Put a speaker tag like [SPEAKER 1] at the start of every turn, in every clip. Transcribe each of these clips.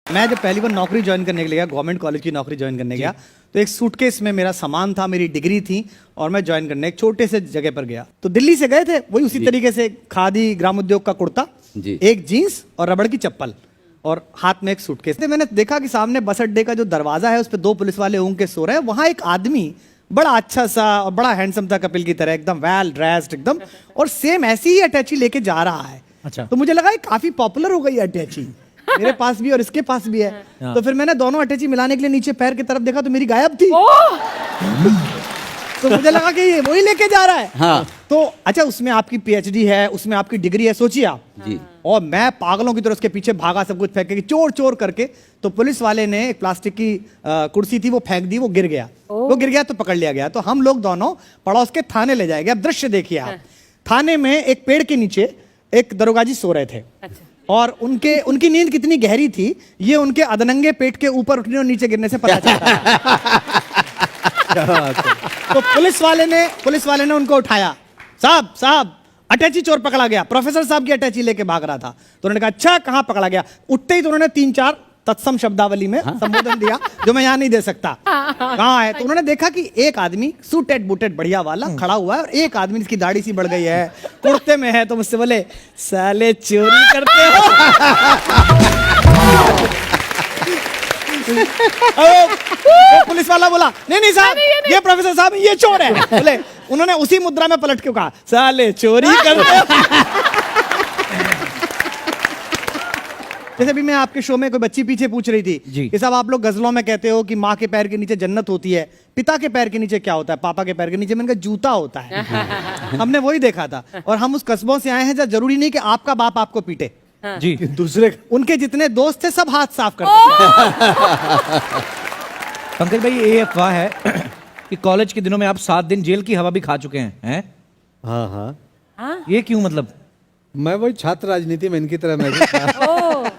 [SPEAKER 1] मैं जब पहली बार नौकरी ज्वाइन करने के लिए गया, गवर्नमेंट कॉलेज की नौकरी ज्वाइन करने गया, तो एक सूटकेस में मेरा सामान था, मेरी डिग्री थी, और मैं ज्वाइन करने एक छोटे से जगह पर गया। तो दिल्ली से गए थे, वही उसी तरीके से खादी ग्रामोद्योग का कुर्ता, एक जीन्स और रबड़ की चप्पल, और हाथ में एक सूटकेस। मैंने देखा कि सामने बस अड्डे का जो दरवाजा है उस पर 2 पुलिस वाले ऊँग के सो रहे हैं। वहां एक आदमी बड़ा अच्छा सा और बड़ा हैंडसम था, कपिल की तरह, एकदम वेल ड्रेस्ड एकदम, और सेम ऐसी ही अटैची लेके जा रहा है। अच्छा। तो मुझे लगा काफी पॉपुलर हो गई अटैची, मेरे पास भी और इसके पास भी है। तो फिर मैंने दोनों अटैची मिलाने के लिए नीचे पैर की तरफ देखा तो मेरी गायब थी। तो मुझे लगा कि ये वही लेके जा रहा है। हाँ। तो अच्छा, उसमें आपकी पीएचडी है, उसमें आपकी डिग्री है, सोचिए आप जी। और मैं पागलों की तरह उसके पीछे भागा, सब कुछ फेंक के चोर चोर करके। तो पुलिस वाले ने एक प्लास्टिक की कुर्सी थी, वो फेंक दी, वो गिर गया। वो गिर गया तो पकड़ लिया गया। तो हम लोग दोनों पड़ोस के थाने ले जाए गए। अब दृश्य देखिए आप, थाने में एक पेड़ के नीचे एक दरोगा जी सो रहे थे। और उनकी नींद कितनी गहरी थी ये उनके अधनंगे पेट के ऊपर उठने और नीचे गिरने से पता चलता। तो पुलिस वाले ने उनको उठाया। साहब अटैची चोर पकड़ा गया। प्रोफेसर साहब की अटैची लेके भाग रहा था। तो उन्होंने कहा अच्छा, कहां पकड़ा गया? उठते ही तो उन्होंने 3-4 तत्सम शब्दावली में संबोधन दिया जो मैं यहां नहीं दे सकता। कहां है? तो उन्होंने देखा कि एक आदमी सूटेड बूटेड बढ़िया वाला खड़ा हुआ है, और एक आदमी जिसकी दाढ़ी सी बढ़ गई है, कुर्ते में है। तो मुझसे बोले, साले चोरी करते हो? पुलिस वाला बोला, नहीं साहब, ये प्रोफेसर साहब, ये चोर है। बोले, उन्होंने उसी मुद्रा में पलट के कहा, साले चोरी करते हो? जैसे भी मैं आपके शो में कोई बच्ची पीछे पूछ रही थी कि साहब आप लोग गजलों में कहते हो कि माँ के पैर के नीचे जन्नत होती है, पिता के पैर के नीचे क्या होता है? पापा के पैर के नीचे मैंने कहा जूता होता है। हमने वही देखा था। और हम उस कस्बों से आए हैं जहाँ जरूरी नहीं कि आपका बाप आपको पीटे जी, दूसरे उनके जितने दोस्त थे सब हाथ साफ करते।
[SPEAKER 2] पंकज भाई, ये अफवाह है कि कॉलेज के दिनों में आप 7 दिन जेल की हवा भी खा चुके हैं? हाँ। ये क्यों? मतलब
[SPEAKER 3] मैं वही छात्र राजनीति में इनकी तरह मैं भी था।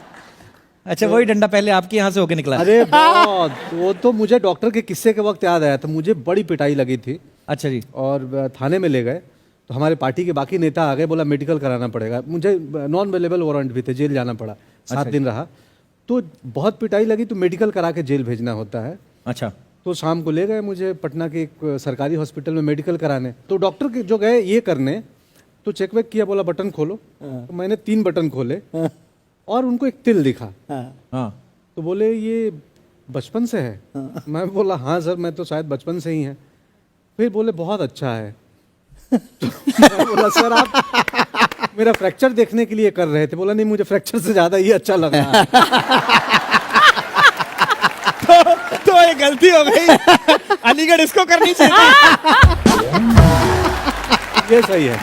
[SPEAKER 2] अच्छा, वही डंडा पहले आपके यहाँ से होके निकला?
[SPEAKER 3] अरे बहुत, वो तो मुझे डॉक्टर के किस्से के वक्त याद आया था। मुझे बड़ी पिटाई लगी थी।
[SPEAKER 2] अच्छा जी।
[SPEAKER 3] और थाने में ले गए तो हमारे पार्टी के बाकी नेता आ गए, बोला मेडिकल कराना पड़ेगा। मुझे नॉन अवेलेबल वारंट भी थे, जेल जाना पड़ा। 7 दिन रहा तो बहुत पिटाई लगी, तो मेडिकल करा के जेल भेजना होता है।
[SPEAKER 2] अच्छा।
[SPEAKER 3] तो शाम को ले गए मुझे पटना के एक सरकारी हॉस्पिटल में मेडिकल कराने। तो डॉक्टर के जो गए ये करने, तो चेक वेक किया, बोला बटन खोलो। तो मैंने 3 बटन खोले और उनको एक तिल दिखा। तो बोले ये बचपन से है? मैं बोला हाँ सर, मैं तो शायद बचपन से ही है। फिर बोले बहुत अच्छा है। तो मैं बोला सर आप मेरा फ्रैक्चर देखने के लिए कर रहे थे? बोला नहीं, मुझे फ्रैक्चर से ज्यादा ये अच्छा लग रहा है।
[SPEAKER 1] तो ये गलती हो गई, अलीगढ़ इसको करनी चाहिए।
[SPEAKER 3] ये सही है।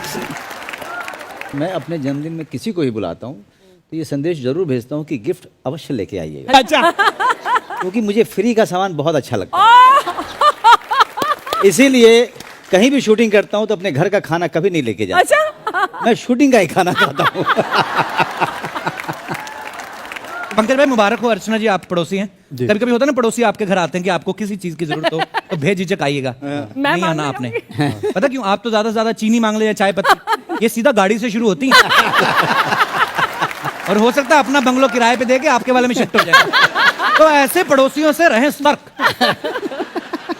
[SPEAKER 4] मैं अपने जन्मदिन में किसी को ही बुलाता हूँ तो ये संदेश जरूर भेजता हूँ कि गिफ्ट अवश्य लेके आइए।
[SPEAKER 1] अच्छा।
[SPEAKER 4] क्योंकि मुझे फ्री का सामान बहुत अच्छा लगता है। इसीलिए कहीं भी शूटिंग करता हूँ तो अपने घर का खाना कभी नहीं लेके जाता। अच्छा। मैं शूटिंग का ही खाना खाता हूँ।
[SPEAKER 2] पंकज भाई, मुबारक हो। अर्चना जी, आप पड़ोसी हैं। कभी कभी होता है ना, पड़ोसी आपके घर आते हैं कि आपको किसी चीज की जरूरत हो तो भेझिझक आइएगा। नहीं आना आपने। पता क्यों? आप तो ज्यादा से ज्यादा चीनी मांग ले या चाय पत्ती, ये सीधा गाड़ी से शुरू होती है। और हो सकता है अपना बंगलो किराए पे देके आपके वाले में शिफ्ट हो जाए। तो ऐसे पड़ोसियों से रहें सतर्क,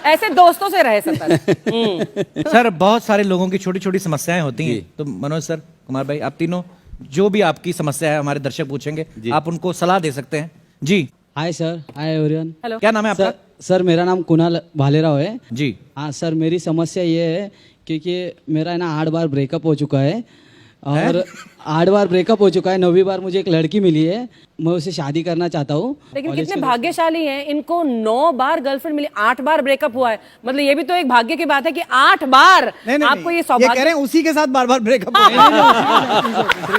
[SPEAKER 5] ऐसे दोस्तों से रहे सतर्क।
[SPEAKER 2] सर, बहुत सारे लोगों की छोटी छोटी समस्याएं होती हैं। तो मनोज सर, कुमार भाई, आप तीनों जो भी आपकी समस्या है, हमारे दर्शक पूछेंगे, आप उनको सलाह दे सकते हैं जी।
[SPEAKER 6] Hi sir, hi everyone.
[SPEAKER 5] Hello,
[SPEAKER 2] क्या नाम है आपका?
[SPEAKER 6] सर मेरा नाम कुणाल भालेराव है
[SPEAKER 2] जी।
[SPEAKER 6] हाँ सर, मेरी समस्या ये है क्योंकि मेरा है ना 8 बार ब्रेकअप हो चुका है। और 8 बार ब्रेकअप हो चुका है। 9वीं बार मुझे एक लड़की मिली है, मैं उससे शादी करना चाहता हूँ।
[SPEAKER 5] लेकिन कितने भाग्यशाली हैं, इनको 9 बार गर्लफ्रेंड मिली, 8 बार ब्रेकअप हुआ है। मतलब ये भी तो एक भाग्य की बात है कि 8 बार आपको ये सौभाग्य।
[SPEAKER 1] ये कह रहे हैं उसी के साथ बार-बार ब्रेकअप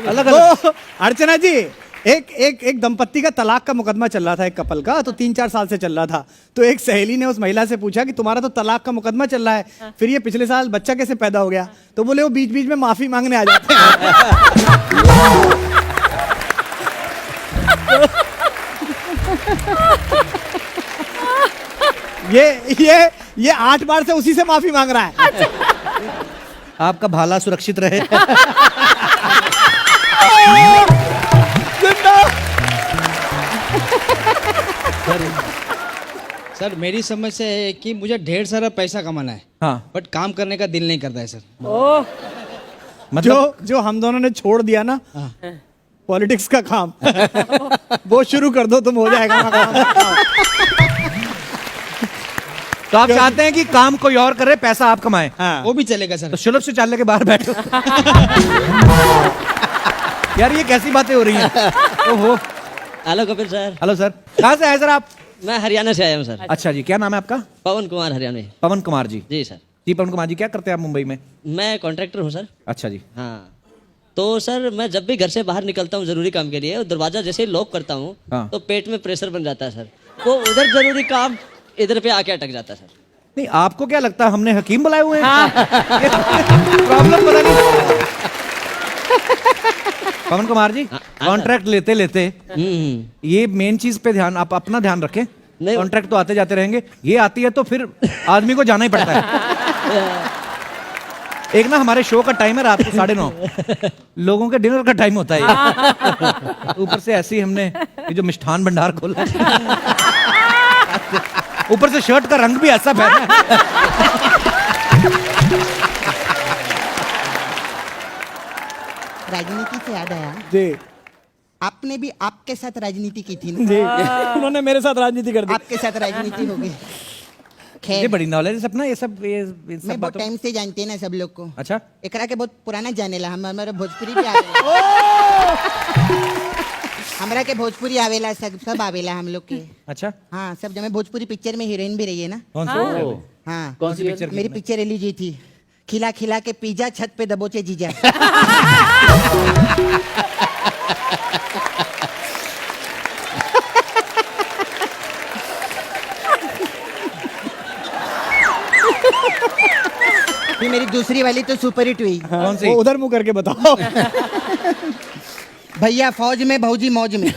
[SPEAKER 1] अलग-अलग। अर्चना जी, एक दंपत्ति का तलाक का मुकदमा चल रहा था, एक कपल का, तो 3-4 साल से चल रहा था। तो एक सहेली ने उस महिला से पूछा कि तुम्हारा तो तलाक का मुकदमा चल रहा है, फिर ये पिछले साल बच्चा कैसे पैदा हो गया? तो बोले वो बीच बीच में माफी मांगने आ जाते हैं। ये 8 बार से उसी से माफी मांग रहा है।
[SPEAKER 2] आपका भाला सुरक्षित रहे।
[SPEAKER 1] जिंदा
[SPEAKER 6] सर मेरी समस्या है कि मुझे ढेर सारा पैसा कमाना है
[SPEAKER 2] हाँ
[SPEAKER 6] बट काम करने का दिल नहीं करता है सर।
[SPEAKER 5] ओह
[SPEAKER 2] मतलब
[SPEAKER 1] जो हम दोनों ने छोड़ दिया ना पॉलिटिक्स का काम वो शुरू कर दो, तुम हो जाएगा ना काम।
[SPEAKER 2] तो आप चाहते हैं कि काम कोई और करे, पैसा आप कमाएं।
[SPEAKER 1] हाँ।
[SPEAKER 6] वो भी चलेगा सर।
[SPEAKER 2] तो शुलभ से चाल के बाहर बैठो। यार ये कैसी बातें हो रही हैं? ओहो।
[SPEAKER 7] Hello Kapil sir.
[SPEAKER 2] Hello sir, कहाँ से आए सर आप?
[SPEAKER 7] मैं हरियाणा से आया हूँ सर।
[SPEAKER 2] अच्छा जी, क्या नाम है आपका?
[SPEAKER 7] पवन कुमार हरियाणा।
[SPEAKER 2] पवन कुमार जी।
[SPEAKER 7] जी सर।
[SPEAKER 2] जी पवन कुमार जी, क्या करते हैं आप मुंबई में?
[SPEAKER 7] मैं कॉन्ट्रैक्टर हूँ सर।
[SPEAKER 2] अच्छा जी।
[SPEAKER 7] हाँ तो सर मैं जब भी घर से बाहर निकलता हूँ जरूरी काम के लिए और दरवाजा जैसे ही लॉक करता हूँ
[SPEAKER 2] हाँ।
[SPEAKER 7] तो पेट में प्रेशर बन जाता है सर। तो उधर जरूरी काम इधर पे आके अटक जाता है सर।
[SPEAKER 2] नहीं, आपको क्या लगता है हमने हकीम बुलाए हुए हैं? प्रॉब्लम पता नहीं। पवन कुमार जी, कॉन्ट्रैक्ट लेते लेते ये मेन चीज पे ध्यान, आप अपना ध्यान रखें।
[SPEAKER 7] नहीं।
[SPEAKER 2] कॉन्ट्रैक्ट तो आते जाते रहेंगे, ये आती है तो फिर आदमी को जाना ही पड़ता है। एक ना हमारे शो का टाइम है रात को 9:30, लोगों के डिनर का टाइम होता है ये। ऊपर से ऐसे ही हमने ये जो मिष्ठान भंडार खोला है, ऊपर से शर्ट का रंग भी ऐसा पहना है।
[SPEAKER 8] राजनीति से याद आया,
[SPEAKER 1] जी
[SPEAKER 8] आपने भी आपके साथ राजनीति की थी ना?
[SPEAKER 1] जी उन्होंने मेरे साथ राजनीति कर दी।
[SPEAKER 8] आपके साथ राजनीति हो गई।
[SPEAKER 2] ये
[SPEAKER 8] खैर
[SPEAKER 2] बड़ी नॉलेज है सपना, ये सब
[SPEAKER 8] मैं
[SPEAKER 2] सब
[SPEAKER 8] बहुत
[SPEAKER 2] बातों।
[SPEAKER 8] टाइम से जानते हैं ना सब लोग को।
[SPEAKER 2] अच्छा,
[SPEAKER 8] एकरा के बहुत पुराना जानेला, हम हमारे भोजपुरी पे आवेला। हमरा के भोजपुरी आवेला, सब आवेला हम लोग के।
[SPEAKER 2] अच्छा,
[SPEAKER 8] हाँ सब, जब मैं भोजपुरी पिक्चर में हीरोइन भी रही है ना।
[SPEAKER 2] कौन सी?
[SPEAKER 8] हाँ
[SPEAKER 2] कौन सी पिक्चर?
[SPEAKER 8] मेरी पिक्चर रिलीज हुई थी, खिला खिला के पिज्जा छत पे दबोचे जीजा। फिर मेरी दूसरी वाली तो सुपर हिट हुई,
[SPEAKER 2] कौन सी?
[SPEAKER 1] वो उधर मुंह करके बताओ।
[SPEAKER 8] भैया फौज में भौजी मौज में।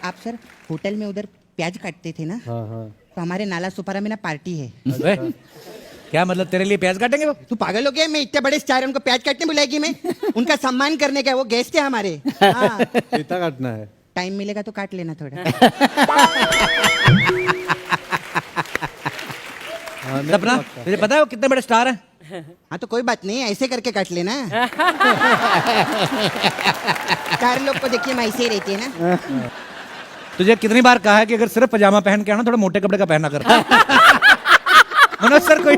[SPEAKER 8] आप सर होटल में उधर प्याज काटते थे ना, तो हमारे नाला सुपारा में ना पार्टी है।
[SPEAKER 2] अबे, क्या मतलब तेरे लिए प्याज काटेंगे वो?
[SPEAKER 8] तू पागल हो गया? मैं इतने बड़े स्टार, उनको प्याज काटने बुलाएगी मैं? उनका सम्मान करने का है, वो गेस्ट है हमारे। हाँ
[SPEAKER 3] इतना काटना है।
[SPEAKER 8] टाइम मिलेगा तो काट लेना थोड़ा।
[SPEAKER 2] सपना, तुझे पता है वो कितने बड़े स्टार हैं?
[SPEAKER 8] हाँ तो कोई बात नहीं, ऐसे करके काट लेना। चार लोग को देखिए, हम ऐसे ही रहते हैं ना।
[SPEAKER 2] तुझे कितनी बार कहा है कि अगर सिर्फ पजामा पहन के आना, थोड़ा मोटे कपड़े का पहना कर। मनोज सर कोई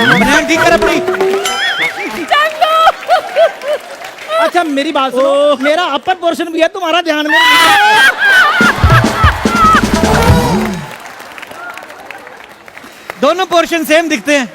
[SPEAKER 2] बनियान ठीक कर अपनी।
[SPEAKER 1] अच्छा मेरी बात सुनो, मेरा अपर पोर्शन भी है, तुम्हारा ध्यान में।
[SPEAKER 2] दोनों पोर्शन सेम दिखते हैं।